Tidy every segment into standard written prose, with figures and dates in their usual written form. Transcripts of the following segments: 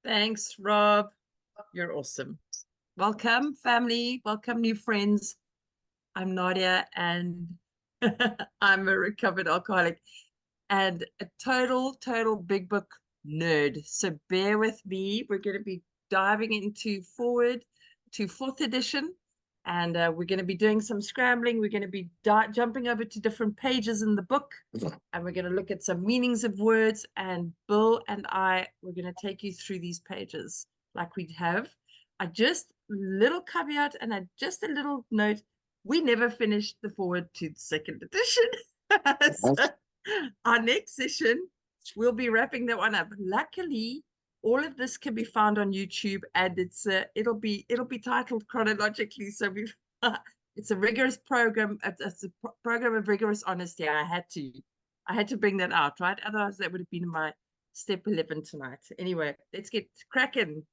Thanks, Rob. You're awesome. Welcome, family. Welcome, new friends. I'm Nadia, and I'm a recovered alcoholic and a total big book nerd. So bear with me. We're going to be diving into forward to 4th edition, and we're going to be doing some scrambling. We're going to be jumping over to different pages in the book, and we're going to look at some meanings of words. And Bill and I, we're going to take you through these pages like we have. Little caveat and just a little note. We never finished the forward to the 2nd edition. So our next session, we'll be wrapping that one up. Luckily, all of this can be found on YouTube, and it'll be titled chronologically. So it's a rigorous program. It's a program of rigorous honesty. I had to bring that out, right? Otherwise, that would have been my step 11 tonight. Anyway, let's get cracking.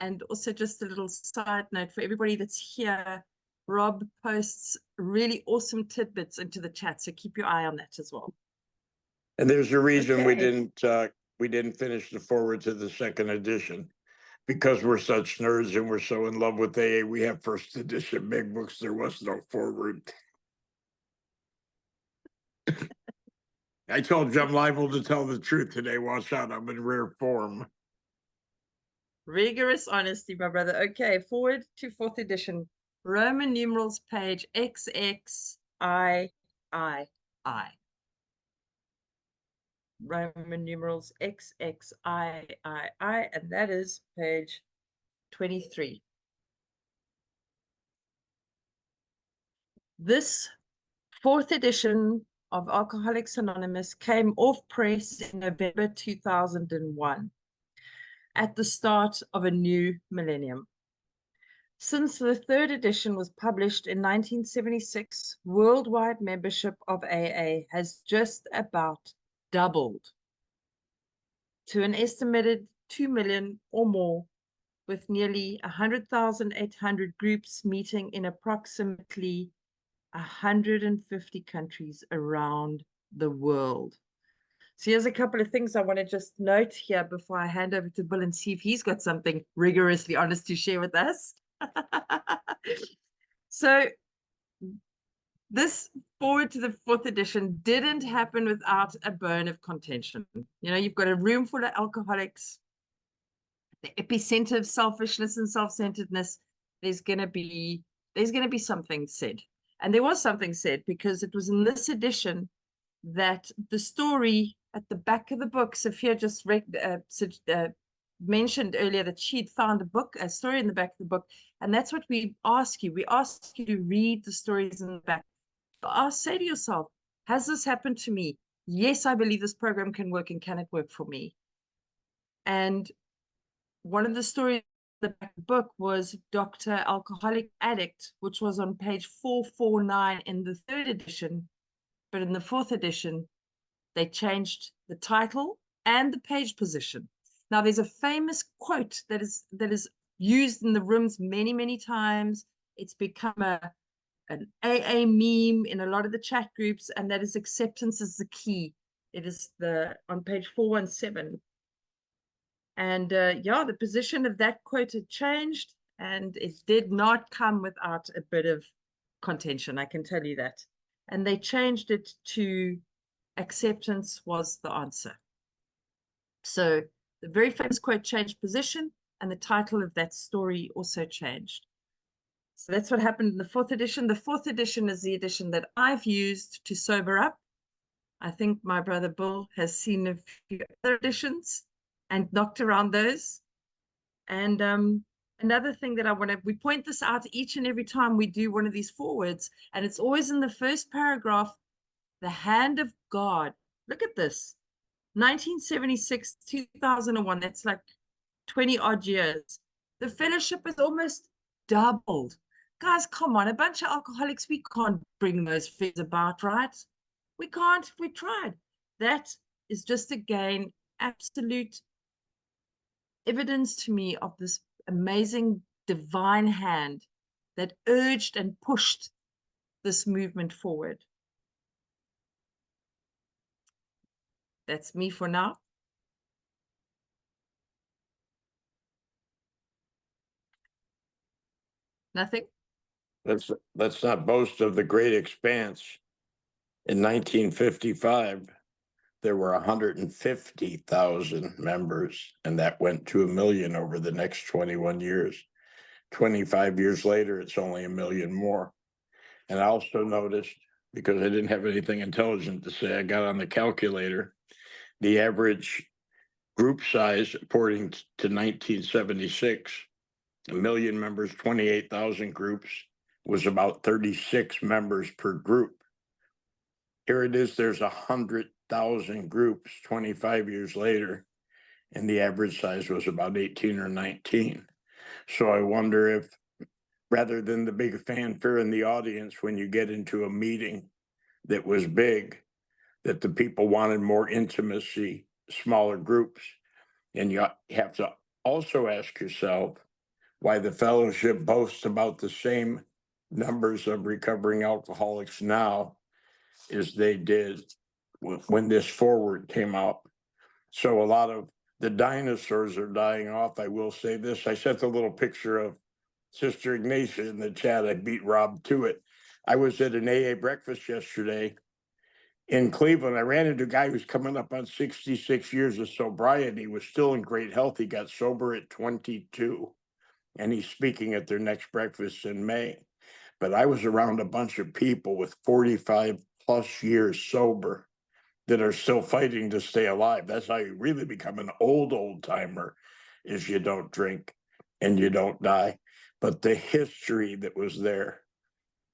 And also just a little side note for everybody that's here, Rob posts really awesome tidbits into the chat, so keep your eye on that as well. And there's a reason we didn't finish the forward to the 2nd edition, because we're such nerds and we're so in love with AA. We have 1st edition big books. There was no forward. I told you I'm liable to tell the truth today. Watch out, I'm in rare form. Rigorous honesty, my brother. Okay, forward to 4th edition. Roman numerals page XXIII. Roman numerals XXIII, and that is page 23. This 4th edition of Alcoholics Anonymous came off press in November 2001. At the start of a new millennium. Since the 3rd edition was published in 1976, worldwide membership of AA has just about doubled to an estimated 2 million or more, with nearly 100,800 groups meeting in approximately 150 countries around the world. So here's a couple of things I want to just note here before I hand over to Bill and see if he's got something rigorously honest to share with us. So this forward to the 4th edition didn't happen without a bone of contention. You know, you've got a room full of alcoholics, the epicenter of selfishness and self-centeredness. There's going to be something said. And there was something said, because it was in this edition that the story at the back of the book, Sophia just mentioned earlier that she'd found a story in the back of the book, and that's what we ask you. We ask you to read the stories in the back. Say to yourself, has this happened to me? Yes, I believe this program can work, and can it work for me? And one of the stories in the back of the book was Dr. Alcoholic Addict, which was on page 449 in the 3rd edition, but in the 4th edition, they changed the title and the page position. Now, there's a famous quote that is used in the rooms many times. It's become an AA meme in a lot of the chat groups, and that is acceptance is the key. It is on page 417. And the position of that quote had changed, and it did not come without a bit of contention, I can tell you that. And they changed it to acceptance was the answer. So the very famous quote changed position, and the title of that story also changed. So that's what happened in the 4th edition. The 4th edition is the edition that I've used to sober up. I think my brother Bill has seen a few other editions and knocked around those. And another thing that we point this out each and every time we do one of these forwards, and it's always in the first paragraph. The hand of God. Look at this. 1976, 2001. That's like 20 odd years. The fellowship has almost doubled. Guys, come on. A bunch of alcoholics, we can't bring those figures about, right? We can't. We tried. That is just, again, absolute evidence to me of this amazing divine hand that urged and pushed this movement forward. That's me for now. Nothing? Let's not boast of the great expanse. In 1955, there were 150,000 members, and that went to 1 million over the next 21 years. 25 years later, it's only 1 million more. And I also noticed, because I didn't have anything intelligent to say, I got on the calculator, the average group size, according to 1976, 1 million members, 28,000 groups, was about 36 members per group. Here it is, there's 100,000 groups 25 years later, and the average size was about 18 or 19. So I wonder if, rather than the big fanfare in the audience when you get into a meeting that was big, that the people wanted more intimacy, smaller groups. And you have to also ask yourself why the fellowship boasts about the same numbers of recovering alcoholics now as they did when this forward came out. So a lot of the dinosaurs are dying off. I will say this. I sent a little picture of Sister Ignatia in the chat. I beat Rob to it. I was at an AA breakfast yesterday in Cleveland. I ran into a guy who's coming up on 66 years of sobriety. He was still in great health. He got sober at 22, and he's speaking at their next breakfast in May. But I was around a bunch of people with 45 plus years sober that are still fighting to stay alive. That's how you really become an old timer, is you don't drink and you don't die. But the history that was there,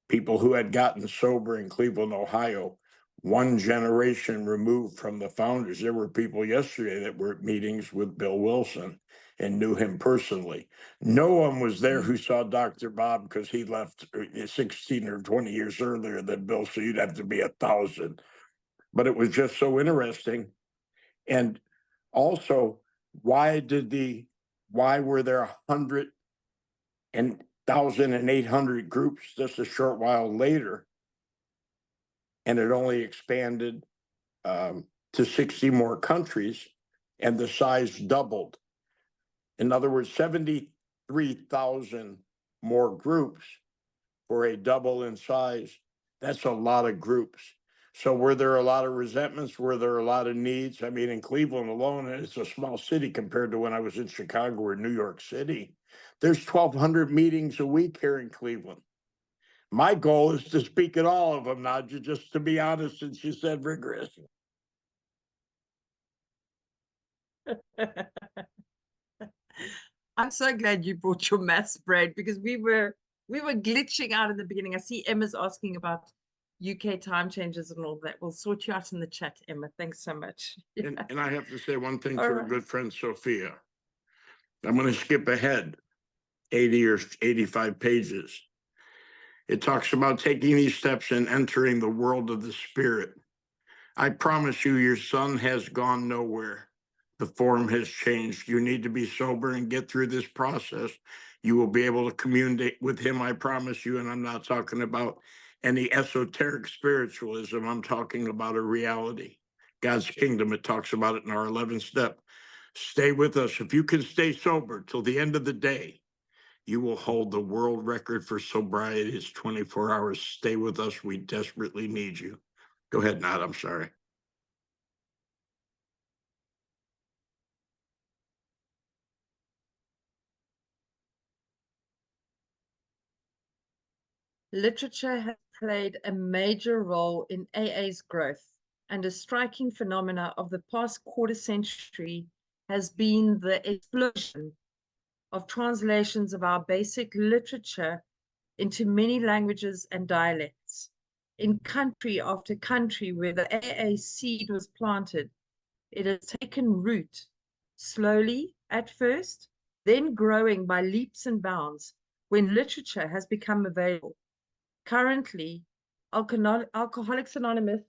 people who had gotten sober in Cleveland, Ohio, one generation removed from the founders. There were people yesterday that were at meetings with Bill Wilson and knew him personally. No one was there who saw Dr. Bob because he left 16 or 20 years earlier than Bill, so you'd have to be 1,000. But it was just so interesting. And also, why were there 1,800 groups just a short while later, and it only expanded to 60 more countries, and the size doubled? In other words, 73,000 more groups for a double in size. That's a lot of groups. So were there a lot of resentments? Were there a lot of needs? I mean, in Cleveland alone, it's a small city compared to when I was in Chicago or New York City. There's 1,200 meetings a week here in Cleveland. My goal is to speak at all of them, Nadia, just to be honest, since you said rigorous. I'm so glad you brought your maths, Brad, because we were glitching out in the beginning. I see Emma's asking about UK time changes and all that. We'll sort you out in the chat, Emma. Thanks so much. And I have to say one thing All to right. our good friend Sophia. I'm going to skip ahead 80 or 85 pages. It talks about taking these steps and entering the world of the spirit. I promise you, your son has gone nowhere. The form has changed. You need to be sober and get through this process. You will be able to communicate with him, I promise you. And I'm not talking about any esoteric spiritualism. I'm talking about a reality. God's kingdom, it talks about it in our 11th step. Stay with us. If you can stay sober till the end of the day, you will hold the world record for sobriety. It's 24 hours. Stay with us. We desperately need you. Go ahead, Nat. I'm sorry. Literature has played a major role in AA's growth, and a striking phenomena of the past quarter century has been the explosion of translations of our basic literature into many languages and dialects. In country after country where the AA seed was planted, it has taken root, slowly at first, then growing by leaps and bounds when literature has become available. Currently, Alcoholics Anonymous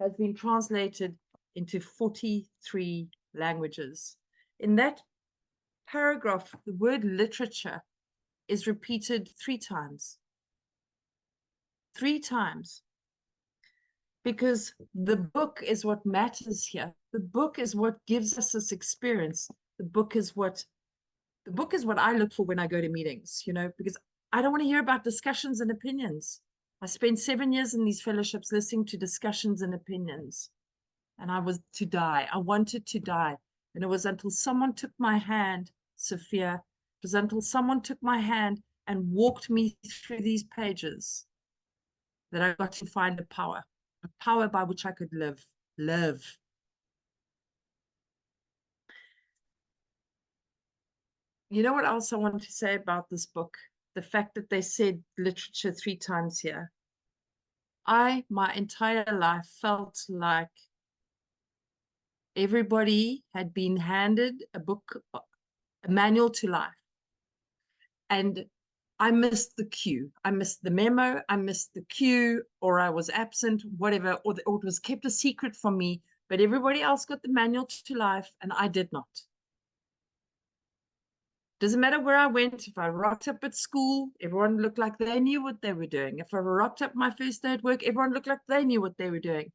has been translated into 43 languages. In that paragraph, the word literature is repeated 3 times. 3 times. because the book is what matters here. The book is what gives us this experience. The book is what I look for when I go to meetings, because I don't want to hear about discussions and opinions. I spent 7 years in these fellowships listening to discussions and opinions, and I was to die. I wanted to die. And it was until someone took my hand, Sophia, it was until someone took my hand and walked me through these pages that I got to find a power by which I could live. You know what else I want to say about this book? The fact that they said literature 3 times here. My entire life felt like everybody had been handed a book, a manual to life. And I missed the cue. I missed the memo. I missed the cue, or I was absent, whatever, or it was kept a secret from me. But everybody else got the manual to life, and I did not. Doesn't matter where I went. If I rocked up at school, everyone looked like they knew what they were doing. If I rocked up my first day at work, everyone looked like they knew what they were doing.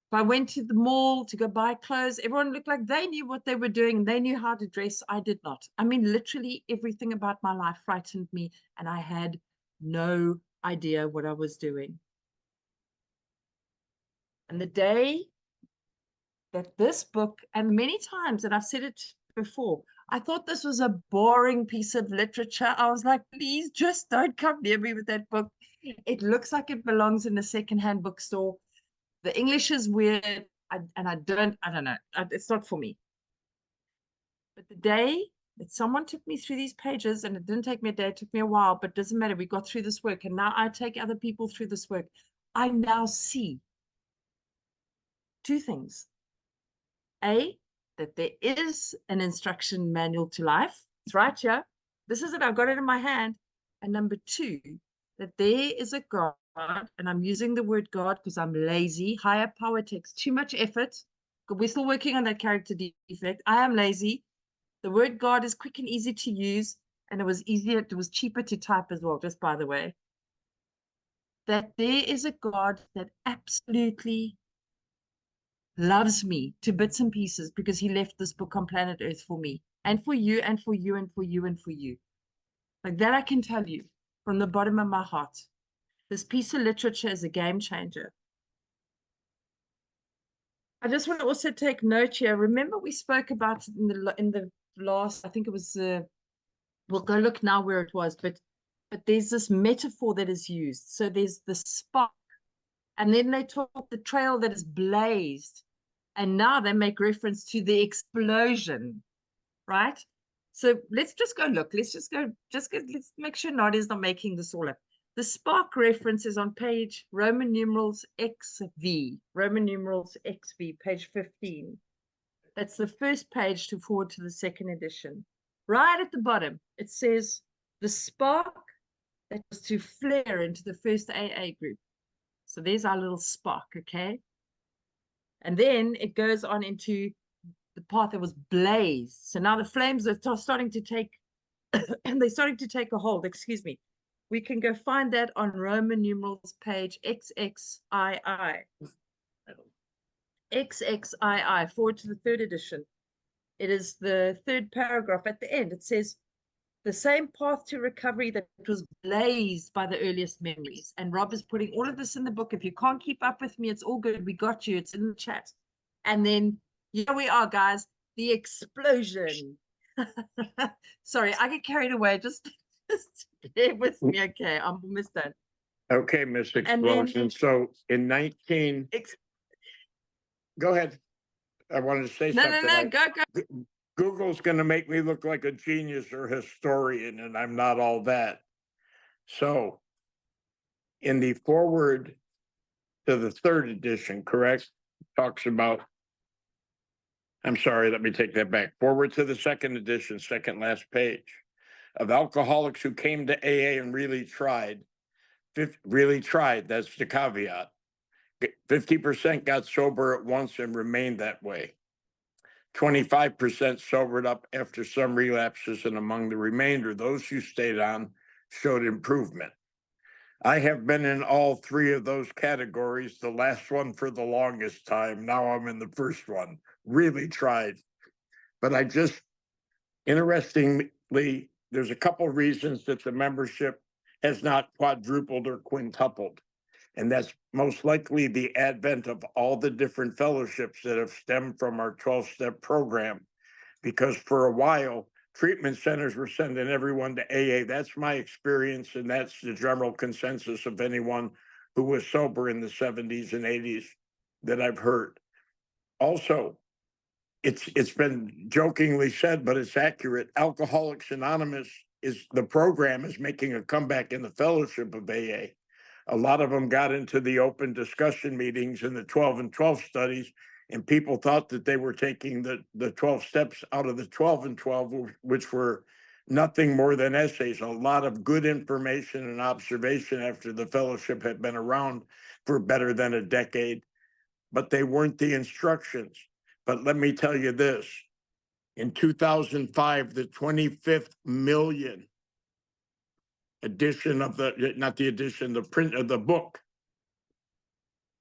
If I went to the mall to go buy clothes, everyone looked like they knew what they were doing and they knew how to dress. I did not. I mean, literally everything about my life frightened me, and I had no idea what I was doing. And the day that this book, and many times, and I've said it before, I thought this was a boring piece of literature. I was like, please just don't come near me with that book. It looks like it belongs in a secondhand bookstore. The English is weird, and I don't know. It's not for me. But the day that someone took me through these pages, and it didn't take me a day, it took me a while, but it doesn't matter. We got through this work, and now I take other people through this work. I now see 2 things. A, that there is an instruction manual to life. It's right here. This is it. I've got it in my hand. And number 2, that there is a God, and I'm using the word God because I'm lazy. Higher power takes too much effort. We're still working on that character defect. I am lazy. The word God is quick and easy to use, and it was cheaper to type as well, just by the way. That there is a God that absolutely loves me to bits and pieces because he left this book on planet Earth for me, and for you, and for you, and for you, and for you. Like that, I can tell you from the bottom of my heart. This piece of literature is a game changer. I just want to also take note here. Remember, we spoke about in the last, I think it was, we'll go look now where it was, but there's this metaphor that is used. So there's the spark, and then they talk the trail that is blazed, and now they make reference to the explosion, right? So let's just go look. Let's make sure Nadia's not making this all up. The spark reference is on page Roman numerals XV, page 15. That's the first page to forward to the second edition. Right at the bottom, it says the spark that was to flare into the first AA group. So there's our little spark, okay? And then it goes on into the part that was blazed. So now the flames are starting to take, and they're starting to take a hold, excuse me. We can go find that on Roman numerals page XXII. XXII, forward to the third edition. It is the third paragraph at the end. It says, the same path to recovery that was blazed by the earliest memories. And Rob is putting all of this in the book. If you can't keep up with me, it's all good. We got you. It's in the chat. And then here we are, guys. The explosion. Sorry, I get carried away. Just bear with me. Okay, I'm almost done. Okay, Miss Explosion. So in 19, go ahead. I wanted to say something. No, go. Google's going to make me look like a genius or historian, and I'm not all that. So in the forward to the third edition, correct? Talks about, I'm sorry, let me take that back. Forward to the second edition, second last page, of alcoholics who came to AA and really tried, that's the caveat. 50% got sober at once and remained that way. 25% sobered up after some relapses, and among the remainder, those who stayed on showed improvement. I have been in all three of those categories, the last one for the longest time. Now I'm in the first one. Really tried. But I just, interestingly, there's a couple reasons that the membership has not quadrupled or quintupled. And that's most likely the advent of all the different fellowships that have stemmed from our 12-step program. Because for a while, treatment centers were sending everyone to AA. That's my experience, and that's the general consensus of anyone who was sober in the 70s and 80s that I've heard. Also, it's been jokingly said, but it's accurate. Alcoholics Anonymous is the program is making a comeback in the fellowship of AA. A lot of them got into the open discussion meetings in the 12 and 12 studies, and people thought that they were taking the 12 steps out of the 12 and 12, which were nothing more than essays, a lot of good information and observation after the fellowship had been around for better than a decade, but they weren't the instructions. But let me tell you this, in 2005, the 25th million edition of the print of the book.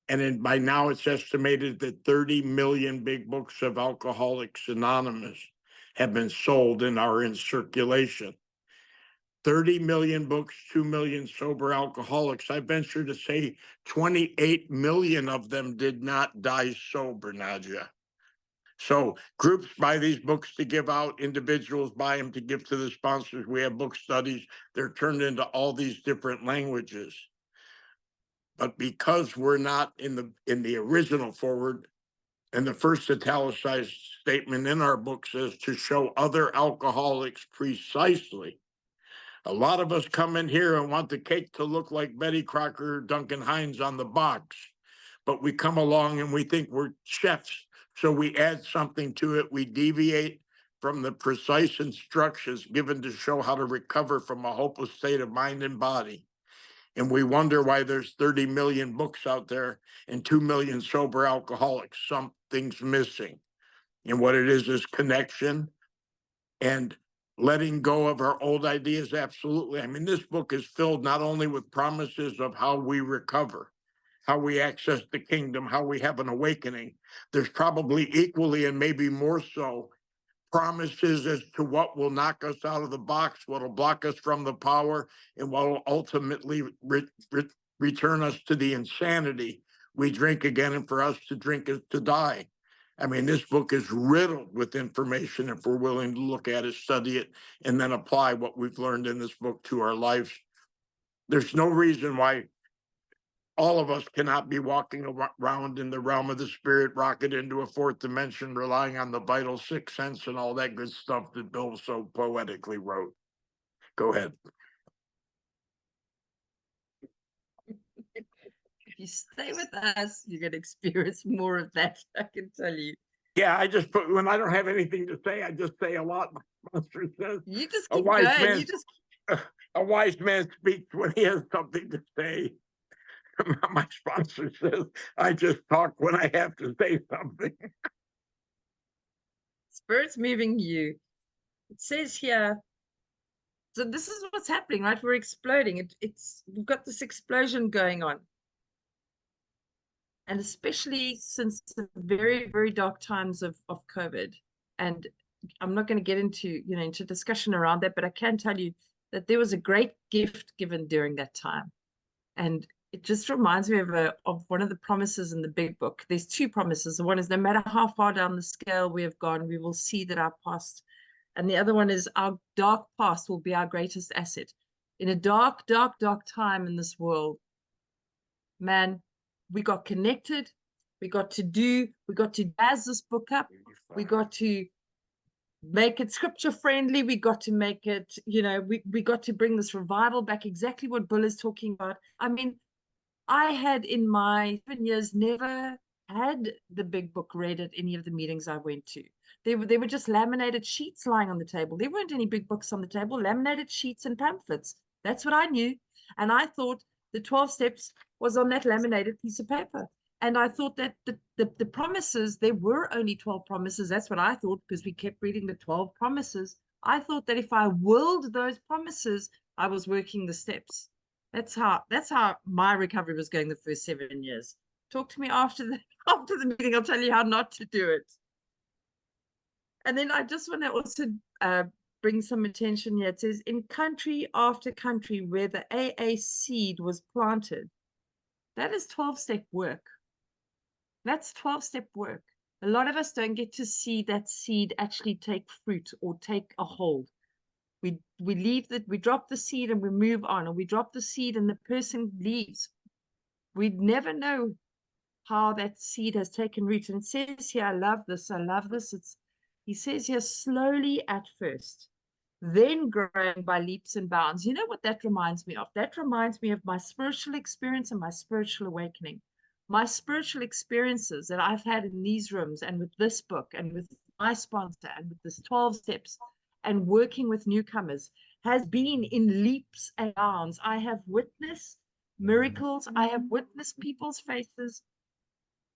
And by now it's estimated that 30 million big books of Alcoholics Anonymous have been sold and are in circulation. 30 million books, 2 million sober alcoholics. I venture to say 28 million of them did not die sober, Nadia. So groups buy these books to give out, individuals buy them to give to the sponsors. We have book studies. They're turned into all these different languages. But because we're not in the original forward, and the first italicized statement in our book says to show other alcoholics precisely. A lot of us come in here and want the cake to look like Betty Crocker, Duncan Hines on the box, but we come along and we think we're chefs. So we add something to it. We deviate from the precise instructions given to show how to recover from a hopeless state of mind and body. And we wonder why there's 30 million books out there and 2 million sober alcoholics. Something's missing. And what it is connection and letting go of our old ideas. Absolutely. I mean, this book is filled not only with promises of how we recover, how we access the kingdom, how we have an awakening. There's probably equally and maybe more so promises as to what will knock us out of the box, what will block us from the power, and what will ultimately return us to the insanity we drink again, and for us to drink is to die. I mean, this book is riddled with information if we're willing to look at it, study it, and then apply what we've learned in this book to our lives. There's no reason why all of us cannot be walking around in the realm of the spirit, rocket into a fourth dimension, relying on the vital sixth sense and all that good stuff that Bill so poetically wrote. Go ahead. If you stay with us, you're going to experience more of that, I can tell you. Yeah, I just put, when I don't have anything to say, I just say a lot. My sponsor says, you just keep going. A wise man speaks when he has something to say. My sponsor says, I just talk when I have to say something. Spirit's moving you. It says here, so this is what's happening, right? We're exploding. We've got this explosion going on. And especially since the very, very dark times of COVID. And I'm not going to get into, into discussion around that, but I can tell you that there was a great gift given during that time. And it just reminds me of one of the promises in the big book. There's two promises. The one is, no matter how far down the scale we have gone, we will see that our past. And the other one is, our dark past will be our greatest asset. In a dark, dark, dark time in this world, man, we got connected. We got to jazz this book up. We got to make it scripture friendly. We got to make it, we got to bring this revival back, exactly what Bill is talking about. I mean, I had in my 7 years never had the big book read at any of the meetings I went to. They were just laminated sheets lying on the table. There weren't any big books on the table, laminated sheets and pamphlets. That's what I knew. And I thought the 12 steps was on that laminated piece of paper. And I thought that the promises, there were only 12 promises. That's what I thought, because we kept reading the 12 promises. I thought that if I willed those promises, I was working the steps. That's how my recovery was going the first 7 years. Talk to me after the after the meeting. I'll tell you how not to do it. And then I just want to also bring some attention here. It says in country after country where the AA seed was planted, that is 12-step work. That's 12-step work. A lot of us don't get to see that seed actually take fruit or take a hold. We leave that, we drop the seed and we move on, or we drop the seed and the person leaves. We never know how that seed has taken root. And it says here, I love this. He says here, slowly at first, then growing by leaps and bounds. You know what that reminds me of? That reminds me of my spiritual experience and my spiritual awakening. My spiritual experiences that I've had in these rooms and with this book and with my sponsor and with this 12 steps and working with newcomers has been in leaps and bounds. I have witnessed miracles. I have witnessed people's faces.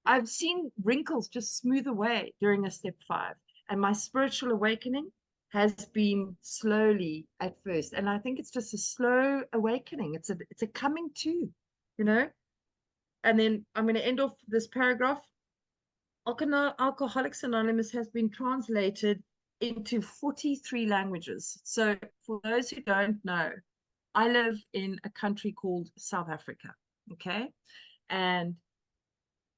I've seen wrinkles just smooth away during a step 5. And my spiritual awakening has been slowly at first. And I think it's just a slow awakening. It's a coming to, you know? And then I'm going to end off this paragraph. Alcoholics Anonymous has been translated into 43 languages. So for those who don't know, I live in a country called South Africa, okay? And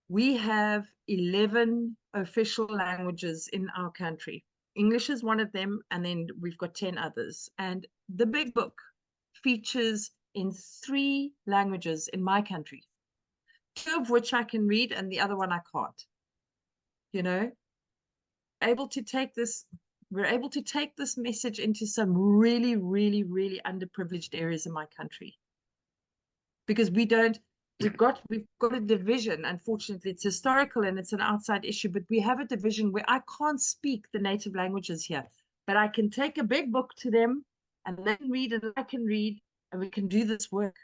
we have 11 official languages in our country. English is one of them, and then we've got 10 others. And the big book features in 3 languages in my country, 2 of which I can read and the other one I can't. You know, we're able to take this message into some really, really, really underprivileged areas in my country. Because we've got a division. Unfortunately, it's historical and it's an outside issue, but we have a division where I can't speak the native languages here, but I can take a big book to them and they can read and I can read, and we can do this work.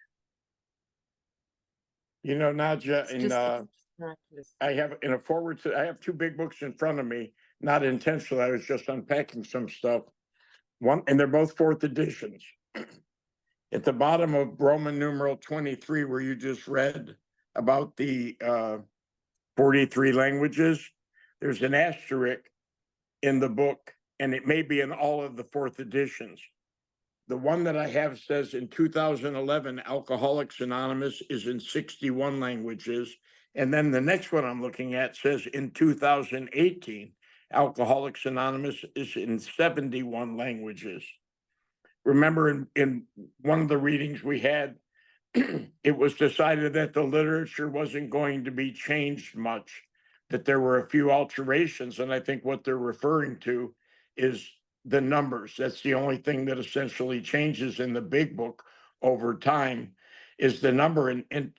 You know, Nadia, It's just miraculous. I have 2 big books in front of me, not intentionally. I was just unpacking some stuff. And they're both 4th editions. At the bottom of Roman numeral 23, where you just read about the 43 languages, there's an asterisk in the book, and it may be in all of the 4th editions. The one that I have says in 2011, Alcoholics Anonymous is in 61 languages. And then the next one I'm looking at says in 2018, Alcoholics Anonymous is in 71 languages. Remember, in one of the readings we had, it was decided that the literature wasn't going to be changed much, that there were a few alterations. And I think what they're referring to is the numbers. That's the only thing that essentially changes in the big book over time is the number. And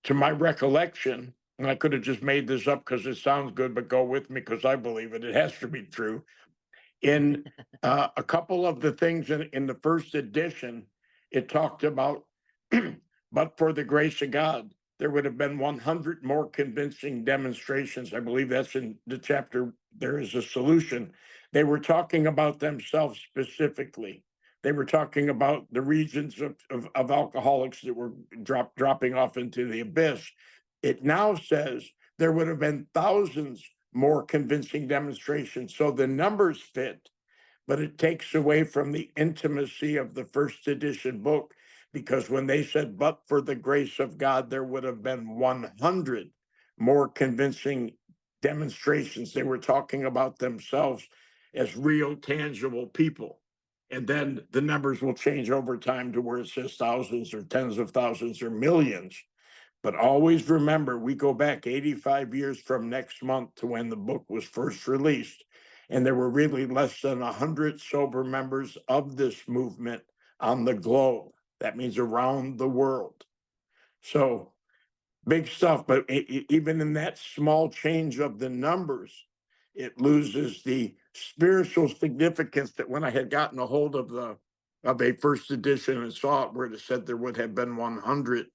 to my recollection, and I could have just made this up because it sounds good, but go with me because I believe it. It has to be true. In a couple of the things in the 1st edition, it talked about, but for the grace of God, there would have been 100 more convincing demonstrations. I believe that's in the chapter, There is a Solution. They were talking about themselves specifically. They were talking about the regions of alcoholics that were dropping off into the abyss. It now says there would have been thousands more convincing demonstrations. So the numbers fit, but it takes away from the intimacy of the 1st edition book, because when they said, but for the grace of God, there would have been 100 more convincing demonstrations. They were talking about themselves as real, tangible people. And then the numbers will change over time to where it says thousands or tens of thousands or millions. But always remember, we go back 85 years from next month to when the book was first released. And there were really less than 100 sober members of this movement on the globe. That means around the world. So big stuff. But even in that small change of the numbers, it loses the spiritual significance that when I had gotten a hold of a 1st edition and saw it where it said there would have been 100,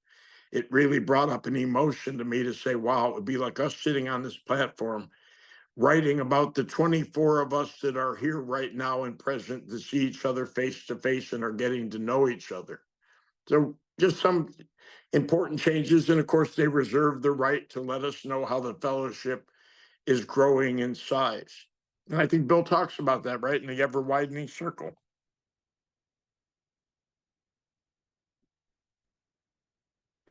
it really brought up an emotion to me to say, wow, it would be like us sitting on this platform, writing about the 24 of us that are here right now and present to see each other face to face and are getting to know each other. So just some important changes. And of course, they reserve the right to let us know how the fellowship is growing in size. And I think Bill talks about that, right? In the ever widening circle.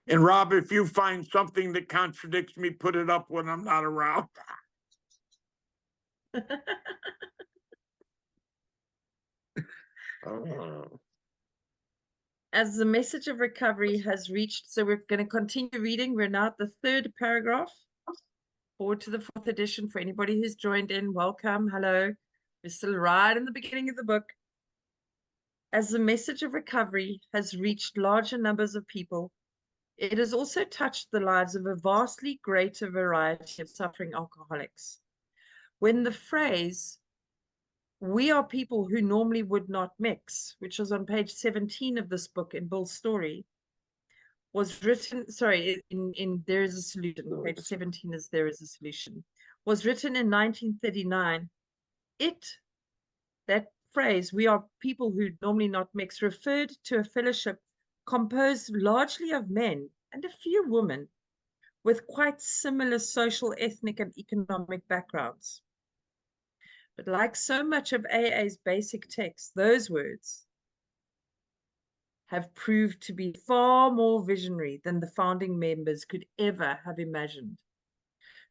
And Rob, if you find something that contradicts me, put it up when I'm not around. Oh. As the message of recovery has reached, so we're going to continue reading. We're now at the third paragraph. Forward to the fourth edition. For anybody who's joined in, welcome. Hello. We're still right in the beginning of the book. As the message of recovery has reached larger numbers of people, it has also touched the lives of a vastly greater variety of suffering alcoholics. When the phrase, "we are people who normally would not mix," which was on page 17 of this book in Bill's story, was written, sorry, in There Is a Solution, page 17 is There Is a Solution, was written in 1939. That phrase, "we are people who normally not mix," referred to a fellowship composed largely of men and a few women with quite similar social, ethnic, and economic backgrounds. But like so much of AA's basic text, those words have proved to be far more visionary than the founding members could ever have imagined.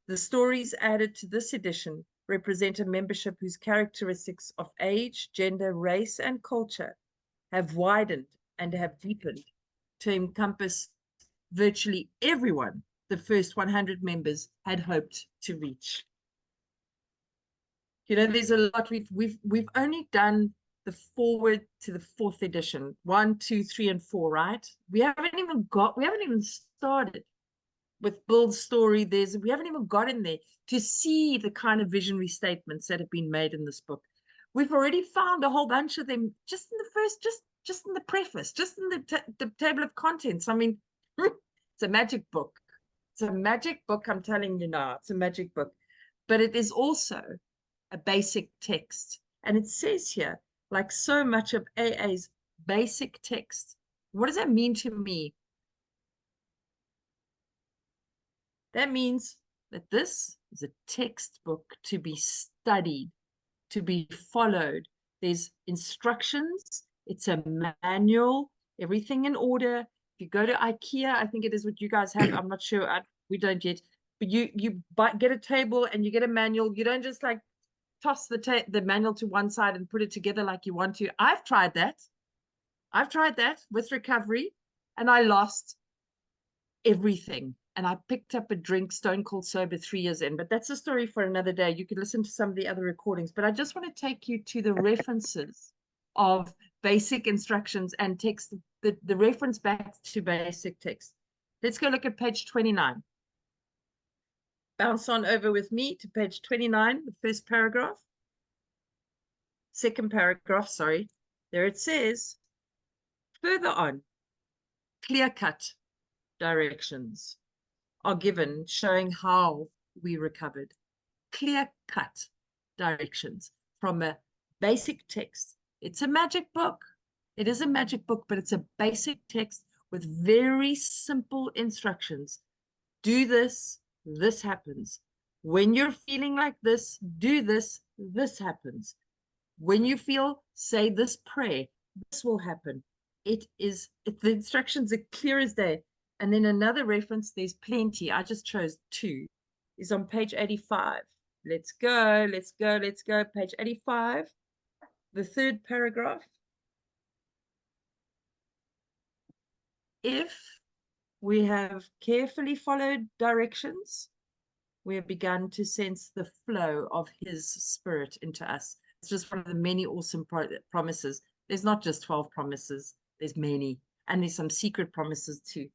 The stories added to this edition represent a membership whose characteristics of age, gender, race, and culture have widened and have deepened to encompass virtually everyone the first 100 members had hoped to reach. You know, there's a lot. We've only done the forward to the fourth edition, 1, 2, 3, and 4, right? We haven't even started with Bill's story. We haven't even got in there to see the kind of visionary statements that have been made in this book. We've already found a whole bunch of them just in the first, just in the preface, just in the table of contents. I mean, it's a magic book. It's a magic book, I'm telling you now. It's a magic book. But it is also a basic text. And it says here, like so much of AA's basic text, what does that mean to me? That means that this is a textbook to be studied, to be followed. There's instructions, it's a manual, everything in order. If you go to IKEA, I think it is what you guys have. I'm not sure. We don't yet. But you get a table and you get a manual. You don't just like toss the manual to one side and put it together like you want to. I've tried that. I've tried that with recovery, and I lost everything. And I picked up a drink stone cold sober 3 years in. But that's a story for another day. You could listen to some of the other recordings. But I just want to take you to the references of basic instructions and text, the reference back to basic text. Let's go look at page 29. Bounce on over with me to page 29, the first paragraph. Second paragraph, sorry. There it says, further on, clear-cut directions are given showing how we recovered. Clear-cut directions from a basic text. It's a magic book. It is a magic book, but it's a basic text with very simple instructions. Do this, this happens. When you're feeling like this, do this, this happens. When you feel, say this prayer, this will happen. The instructions are clear as day. And then another reference, there's plenty. I just chose 2, is on page 85. Let's go, let's go, let's go. Page 85, the third paragraph. If we have carefully followed directions, we have begun to sense the flow of his spirit into us. It's just one of the many awesome promises. There's not just 12 promises, there's many. And there's some secret promises too.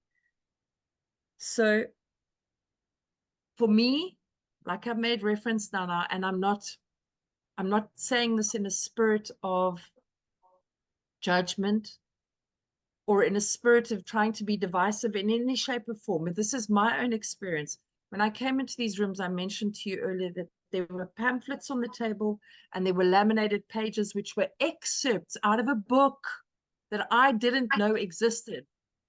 So for me, like I've made reference now, and I'm not saying this in a spirit of judgment or in a spirit of trying to be divisive in any shape or form. But this is my own experience. When I came into these rooms, I mentioned to you earlier that there were pamphlets on the table and there were laminated pages, which were excerpts out of a book that I didn't know existed.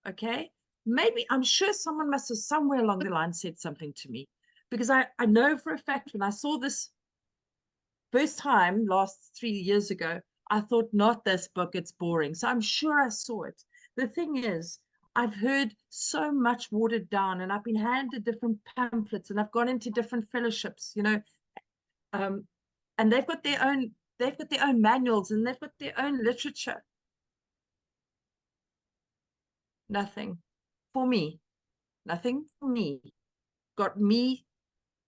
Okay. Maybe I'm sure someone must have somewhere along the line said something to me, because I know for a fact when I saw this first time last 3 years ago, I thought, not this book, it's boring. So I'm sure I saw it. The thing is, I've heard so much watered down, and I've been handed different pamphlets, and I've gone into different fellowships, and they've got their own manuals, and they've got their own literature. Nothing for me. Nothing for me. Got me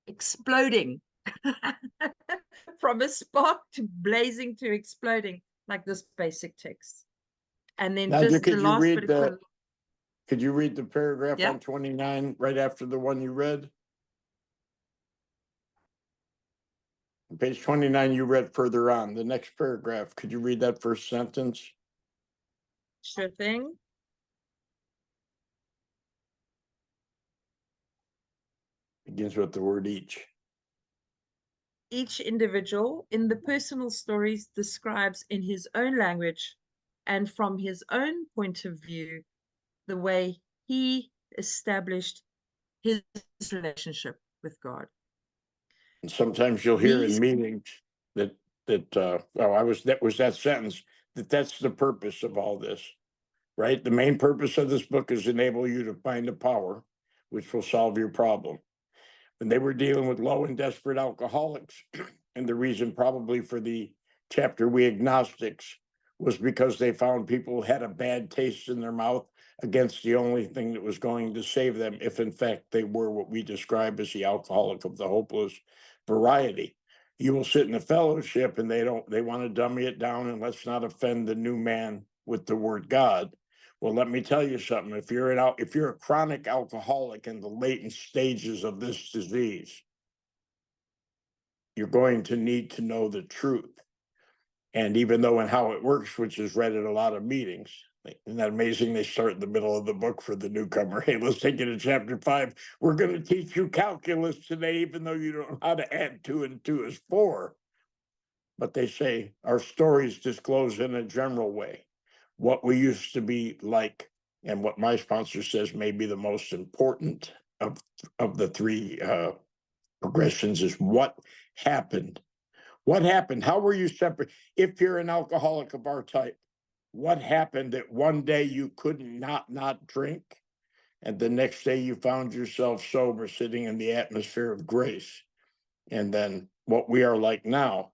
exploding from a spark to blazing to exploding, like this basic text. And then Nadia, just the last bit of could you read the paragraph Yeah. on 29 right after the one you read? Page 29, you read further on. The next paragraph, could you read that first sentence? Sure thing. Begins with the word each. Each individual in the personal stories describes in his own language and from his own point of view the way he established his relationship with God. And sometimes you'll hear in meetings that that was that sentence, that's the purpose of all this, right? The main purpose of this book is enable you to find a power which will solve your problem. When they were dealing with low and desperate alcoholics, and the reason probably for the chapter We Agnostics was because they found people had a bad taste in their mouth against the only thing that was going to save them, if in fact they were what we describe as the alcoholic of the hopeless variety. You will sit in a fellowship and they want to dummy it down, and let's not offend the new man with the word God. Well, let me tell you something. If you're a chronic alcoholic in the latent stages of this disease, you're going to need to know the truth. And even though in How It Works, which is read at a lot of meetings, isn't that amazing? They start in the middle of the book for the newcomer. Hey, let's take you to chapter 5. We're going to teach you calculus today, even though you don't know how to add 2 and 2 is 4. But they say our stories disclose in a general way what we used to be like, and what my sponsor says may be the most important of the three progressions is what happened. What happened? How were you separate? If you're an alcoholic of our type, what happened that one day you couldn't not drink, and the next day you found yourself sober, sitting in the atmosphere of grace? And then what we are like now.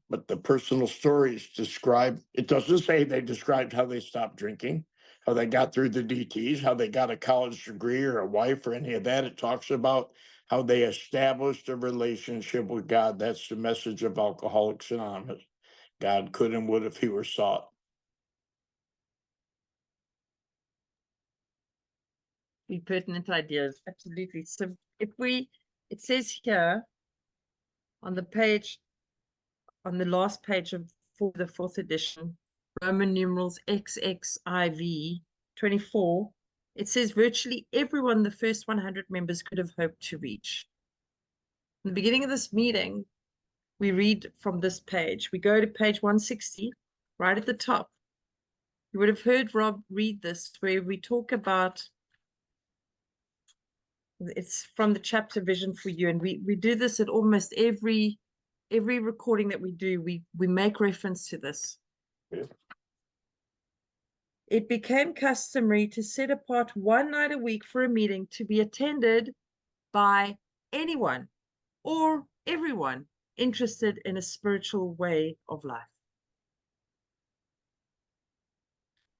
But the personal stories describe, it doesn't say they described how they stopped drinking, how they got through the DTs, how they got a college degree or a wife or any of that. It talks about how they established a relationship with God. That's the message of Alcoholics Anonymous. God could and would if he were sought. Be pertinent ideas, absolutely. So it says here on the last page for the 4th edition, Roman numerals XXIV 24, it says virtually everyone the first 100 members could have hoped to reach. In the beginning of this meeting, we read from this page. We go to page 160, right at the top. You would have heard Rob read this, where we talk about, it's from the chapter Vision for You, and we do this at almost every recording that we do. We make reference to this. Yeah. It became customary to set apart one night a week for a meeting to be attended by anyone or everyone interested in a spiritual way of life.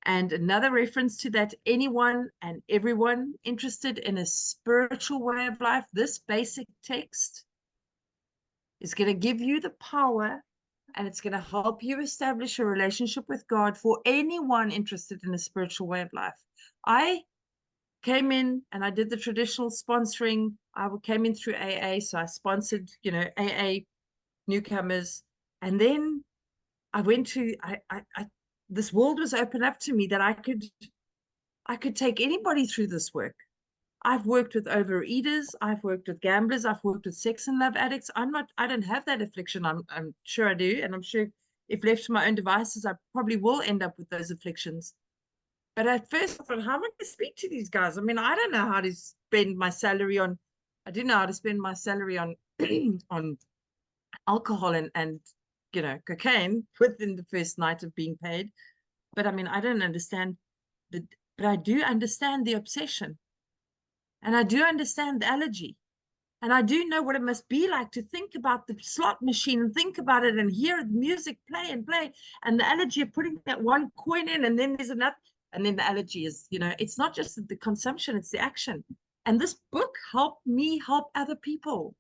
And another reference to that, anyone and everyone interested in a spiritual way of life, this basic text is going to give you the power, and it's going to help you establish a relationship with God for anyone interested in a spiritual way of life. I came in and I did the traditional sponsoring. I came in through AA, so I sponsored, AA newcomers. And then I went to, this world was opened up to me that I could take anybody through this work. I've worked with overeaters, I've worked with gamblers, I've worked with sex and love addicts. I don't have that affliction. I'm sure I do. And I'm sure if left to my own devices, I probably will end up with those afflictions. But at first, I thought, how am I going to speak to these guys? I mean, I don't know how to spend my salary on, I do know how to spend my salary on, on alcohol and, cocaine within the first night of being paid. But I mean, I don't understand but I do understand the obsession. And I do understand the allergy. And I do know what it must be like to think about the slot machine and think about it and hear the music play and play. And the allergy of putting that one coin in and then there's another. And then the allergy is, it's not just the consumption, it's the action. And this book helped me help other people.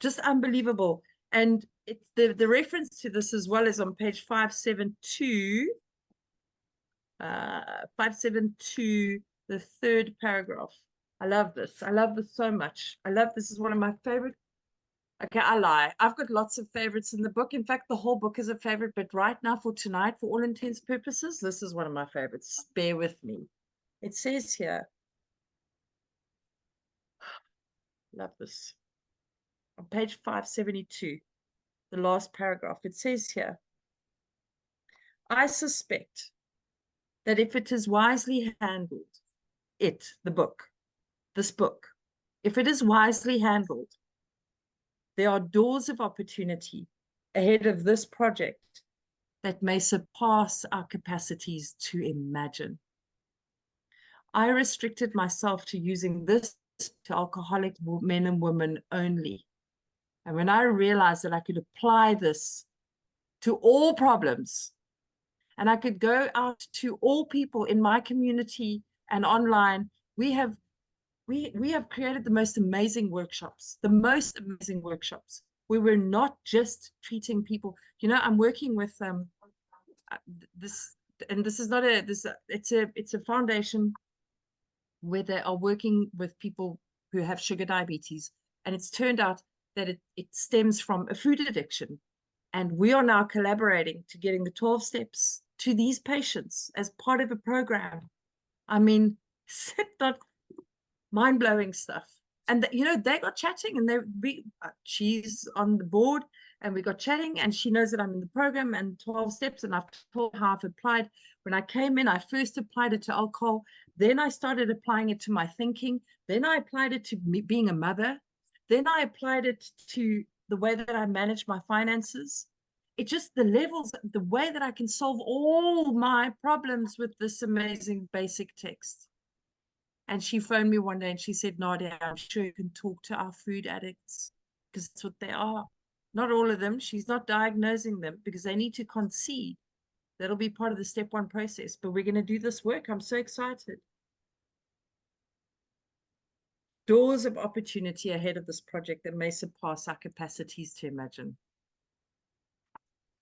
Just unbelievable. And it's the reference to this as well as on page 572. 572, the third paragraph. I love this. I love this so much. This is one of my favorite. Okay, I lie. I've got lots of favorites in the book. In fact, the whole book is a favorite, but right now for tonight, for all intents purposes, this is one of my favorites. Bear with me. It says here, love this. On page 572, the last paragraph, it says here, I suspect that if it is wisely handled, this book, if it is wisely handled, there are doors of opportunity ahead of this project that may surpass our capacities to imagine. I restricted myself to using this to alcoholic men and women only. And when I realized that I could apply this to all problems, and I could go out to all people in my community and online, we have created the most amazing workshops, where we're not just treating people. I'm working with this, and this is not it's a foundation where they are working with people who have sugar diabetes, and it's turned out that it stems from a food addiction, and we are now collaborating to getting the 12 steps to these patients as part of a program. I mean, not mind-blowing stuff. And they got chatting, and she's on the board, and we got chatting, and she knows that I'm in the program and 12 steps, and I've told her how I've applied. When I came in, I first applied it to alcohol, then I started applying it to my thinking, then I applied it to me being a mother, then I applied it to the way that I manage my finances. It just, the levels, the way that I can solve all my problems with this amazing basic text. And she phoned me one day and she said, Nadia, I'm sure you can talk to our food addicts, because that's what they are. Not all of them. She's not diagnosing them because they need to concede. That'll be part of the step one process. But we're going to do this work. I'm so excited. Doors of opportunity ahead of this project that may surpass our capacities to imagine.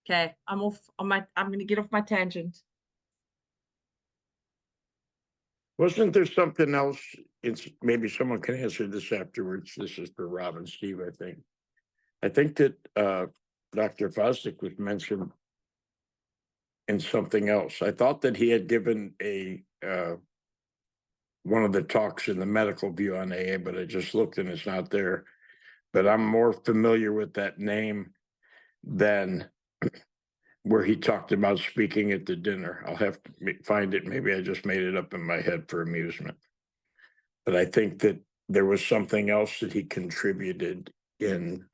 Okay, I'm going to get off my tangent. Wasn't there something else? Maybe someone can answer this afterwards. This is for Rob and Steve, I think. I think that Dr. Fosdick was mentioned in something else. I thought that he had given one of the talks in the medical view on AA, but I just looked and it's not there. But I'm more familiar with that name than where he talked about speaking at the dinner. I'll have to find it. Maybe I just made it up in my head for amusement. But I think that there was something else that he contributed in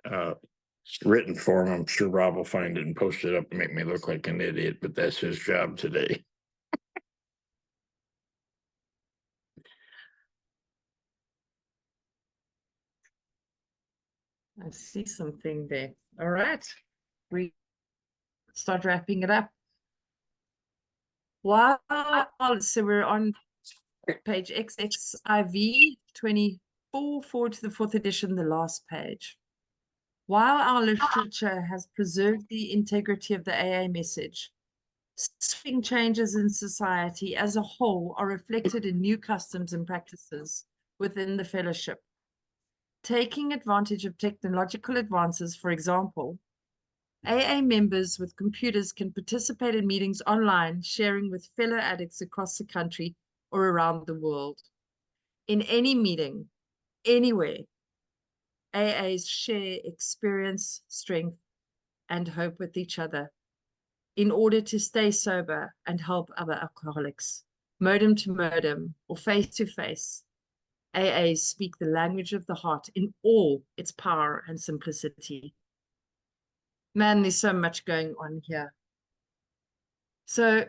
written form. I'm sure Rob will find it and post it up and make me look like an idiot, but that's his job today. I see something there. All right. We start wrapping it up. Wow. So we're on page XXIV 24 forward to the 4th edition, the last page. While our literature has preserved the integrity of the AA message, sweeping changes in society as a whole are reflected in new customs and practices within the fellowship. Taking advantage of technological advances, for example, AA members with computers can participate in meetings online, sharing with fellow addicts across the country or around the world. In any meeting, anywhere, AAs share experience, strength, and hope with each other. in order to stay sober and help other alcoholics. Modem to modem or face to face, AAs speak the language of the heart in all its power and simplicity. Man, there's so much going on here. So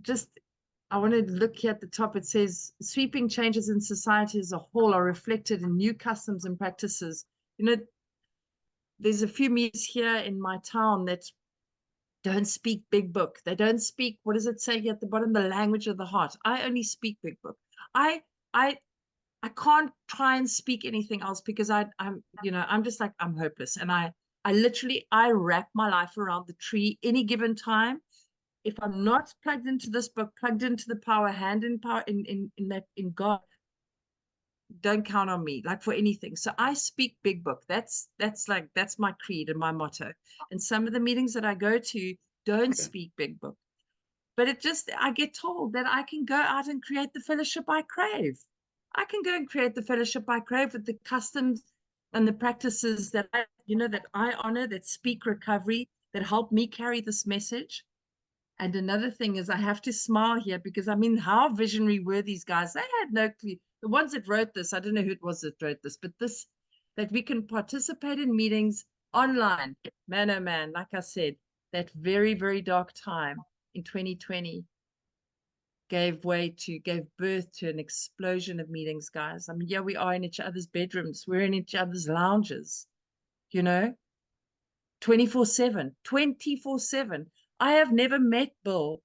just, I want to look here at the top. It says, sweeping changes in society as a whole are reflected in new customs and practices. You know, there's a few meetings here in my town that don't speak big book. They don't speak, what does it say at the bottom? The language of the heart. I only speak big book. I can't try and speak anything else because I'm just like, I'm hopeless. And I literally wrap my life around the tree any given time. If I'm not plugged into this book, plugged into the power, hand in power in God, don't count on me, like for anything. So I speak big book. That's my creed and my motto. And some of the meetings that I go to don't speak big book. But I get told that I can go out and create the fellowship I crave. I can go and create the fellowship I crave with the customs and the practices that I honor, that speak recovery, that help me carry this message. And another thing is I have to smile here because, I mean, how visionary were these guys? They had no clue. The ones that wrote this, I don't know who it was that wrote this, but that we can participate in meetings online. Man, oh man, like I said, that very, very dark time in 2020 gave birth to an explosion of meetings, guys. I mean, yeah, we are in each other's bedrooms. We're in each other's lounges, 24/7, 24/7. I have never met Bill,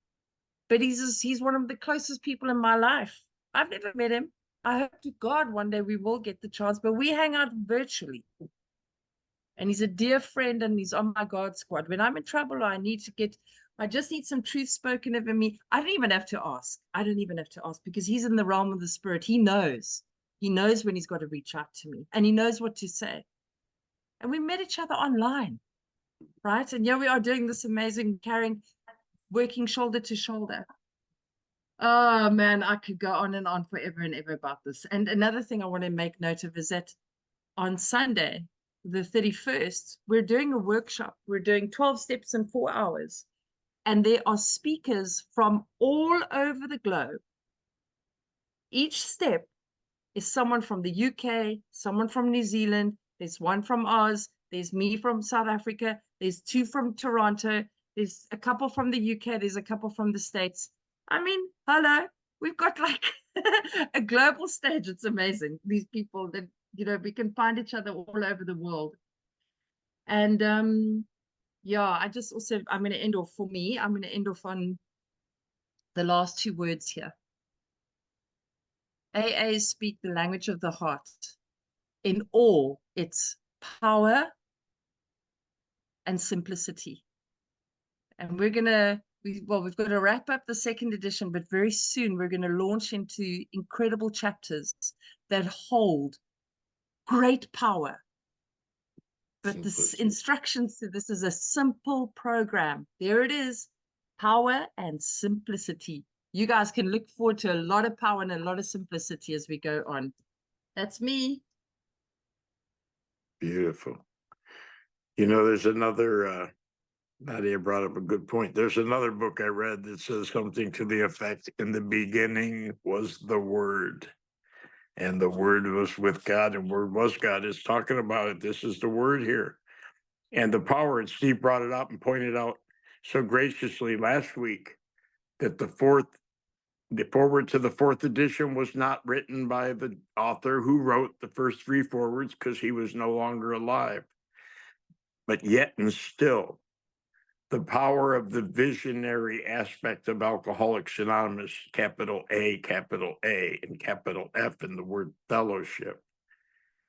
but he's one of the closest people in my life. I've never met him. I hope to God one day we will get the chance, but we hang out virtually. And he's a dear friend and he's on my God squad. When I'm in trouble, I just need some truth spoken over me. I don't even have to ask. I don't even have to ask because he's in the realm of the spirit. He knows. He knows when he's got to reach out to me and he knows what to say. And we met each other online, right? And yeah, we are doing this amazing working shoulder to shoulder. Oh man, I could go on and on forever and ever about this. And another thing I want to make note of is that on Sunday, the 31st, we're doing a workshop. We're doing 12 steps in 4 hours. And there are speakers from all over the globe. Each step is someone from the UK, someone from New Zealand, there's one from Oz, there's me from South Africa, there's 2 from Toronto, there's a couple from the UK, there's a couple from the States. I mean, hello, we've got like a global stage. It's amazing. These people that, we can find each other all over the world. And yeah, I'm going to end off on the last 2 words here. AAs speak the language of the heart in all its power and simplicity. And we've got to wrap up the 2nd edition, but very soon we're going to launch into incredible chapters that hold great power. But the instructions to this is a simple program. There it is, power and simplicity. You guys can look forward to a lot of power and a lot of simplicity as we go on. That's me. Beautiful. There's another, Nadia brought up a good point. There's another book I read that says something to the effect, in the beginning was the Word. And the Word was with God, and Word was God. It's talking about it. This is the Word here. And the power, and Steve brought it up and pointed out so graciously last week that the forward to the 4th edition was not written by the author who wrote the first 3 forwards because he was no longer alive. But yet and still, the power of the visionary aspect of Alcoholics Anonymous, capital A, and capital F in the word fellowship,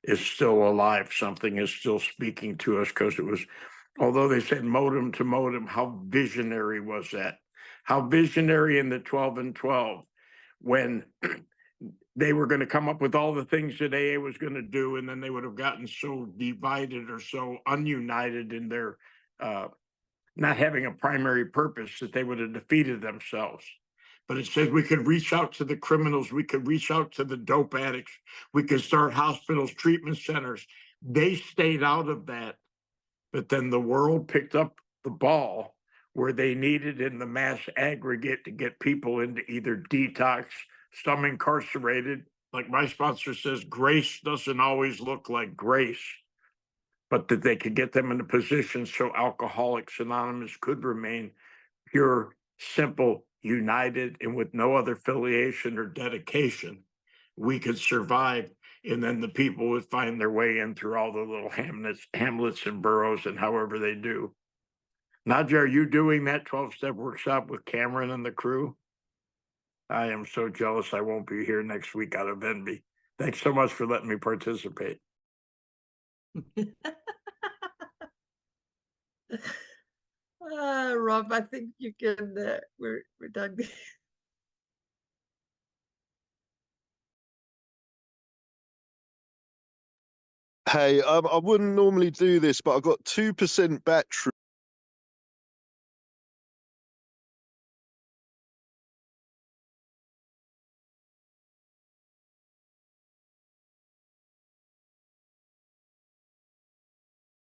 is still alive. Something is still speaking to us because it was, although they said modem to modem, how visionary was that? How visionary in the 12 and 12 when they were going to come up with all the things that AA was going to do, and then they would have gotten so divided or so ununited in their not having a primary purpose that they would have defeated themselves. But it says we could reach out to the criminals, we could reach out to the dope addicts, we could start hospitals, treatment centers. They stayed out of that. But then the world picked up the ball where they need it in the mass aggregate to get people into either detox, some incarcerated. Like my sponsor says, grace doesn't always look like grace, but that they could get them in a position so Alcoholics Anonymous could remain pure, simple, united, and with no other affiliation or dedication, we could survive. And then the people would find their way in through all the little hamlets and boroughs and however they do. Nadia, are you doing that 12-step workshop with Cameron and the crew? I am so jealous I won't be here next week out of envy. Thanks so much for letting me participate. Rob, I think you can, we're done. Hey, I wouldn't normally do this, but I've got 2% battery.